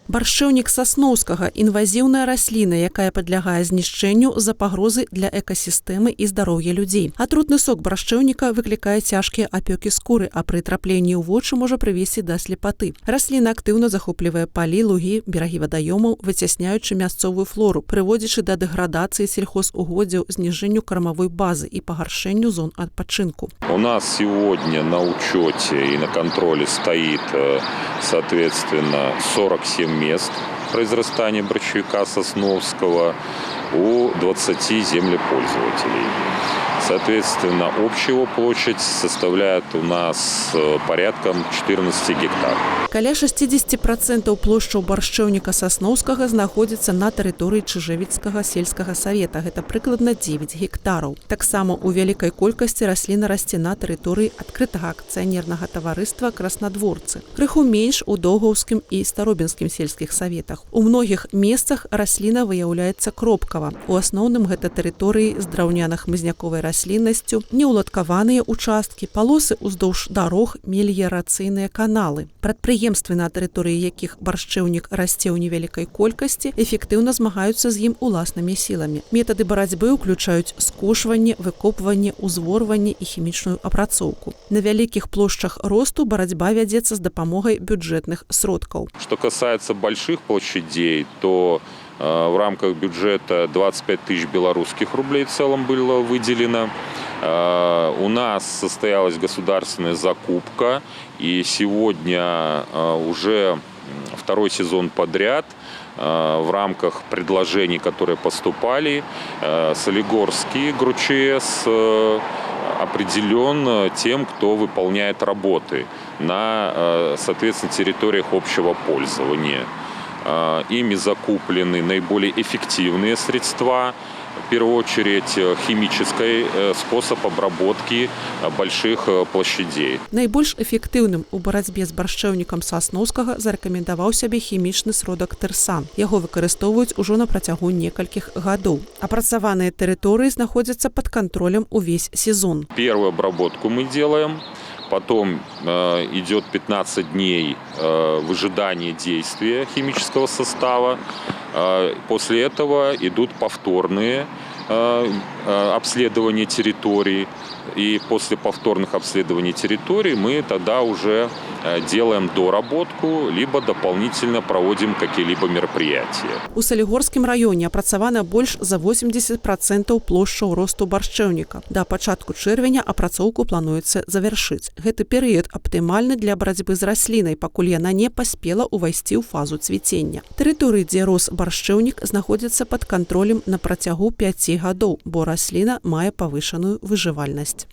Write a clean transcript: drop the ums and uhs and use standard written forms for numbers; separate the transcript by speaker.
Speaker 1: Баршчэўнік сасноўскага – інвазіўная расліна, якая падлягае знішчэнню з-за пагрозы для экасістэмы і здароўя людзей. Атрутны сок баршчэўніка выклікае цяжкія апёкі скуры, а пры трапленні ў вочы можа прывесці да слепаты. Расліна актыўна захоплівае палі, лугі, берагі вадаёмаў, выцясняючы мясцовую флору, прыводзячы да дэградацыі сельхозугоддзяў, зніжэнню кармавой базы і пагаршэнню зон адпачынку.
Speaker 2: У нас сегодня на учете и на контроле стоит, соответственно, 47 мест произрастания борщевика сосновского у 20 землепользователей. Соответственно, общая его площадь составляет у нас порядком 14 гектар.
Speaker 1: Каля 60% плошчаў баршчэўніка сасноўскага знаходзіцца на тэрыторыі Чыжэвіцкага сельскага савета. Гэта прыкладна 9 гектараў. Таксама у вялікай колькасці расліна расце на тэрыторыі адкрытага акцыянернага таварыства Краснадворцы. Крыху менш у Догаўскім і Старобінскім сельскіх саветах. У многіх месцах расліна выяўляецца кропкава. У асноўным гэта тэрыторыі з драўняна-хмызняковай расліннасцю, неуладкаваныя участкі, палосы ўздоўж дарог, меліярацыйныя каналы. Прадпрыемствы, на тэрыторыі якіх баршчэўнік расце ў невялікай колькасці, эфектыўна змагаюцца з ім уласнымі сіламі. Метады барацьбы ўключаюць скошванне, выкопванне, узворванне і хімічную апрацоўку. На вялікіх плошчах росту барацьба вядзецца з дапамогай бюджэтных сродкаў.
Speaker 2: Что касается больших площадей, то в рамках бюджета 25 тысяч белорусских рублей в целом было выделено. У нас состоялась государственная закупка, и сегодня уже второй сезон подряд в рамках предложений, которые поступали, Солигорский ГРУЧС определен тем, кто выполняет работы на, соответственно, территориях общего пользования. Ими закуплены наиболее эффективные средства, в первую очередь химический способ обработки больших площадей.
Speaker 1: Найбольш эфектыўным у барацьбе з баршчэўнікам сасноўскага зарэкамендаваў сябе хімічны сродак тэрсан. Яго выкарыстоўваюць ужо на працягу некалькіх гадоў. Апрацаваныя тэрыторыі знаходзяцца пад кантролем увесь сезон.
Speaker 2: Первую обработку мы делаем. Потом идет 15 дней выжидания действия химического состава. После этого идут повторные обследования территорий. И после повторных обследований территорий мы тогда уже делаем доработку, либо дополнительно проводим какие-либо мероприятия.
Speaker 1: У Салігорскім раёне апрацавана больш за 80% плошчаў росту баршчэўніка. Да пачатку чэрвеня апрацоўку плануецца завяршыць. Гэты перыяд аптымальны для барацьбы з раслінай, пакуль яна не паспела ўвайсці ў фазу цвіцення. Тэрыторыі, дзе рос баршчэўнік, знаходзяцца пад кантролем на працягу 5 гадоў, бо расліна мае павышаную выжывальнасць.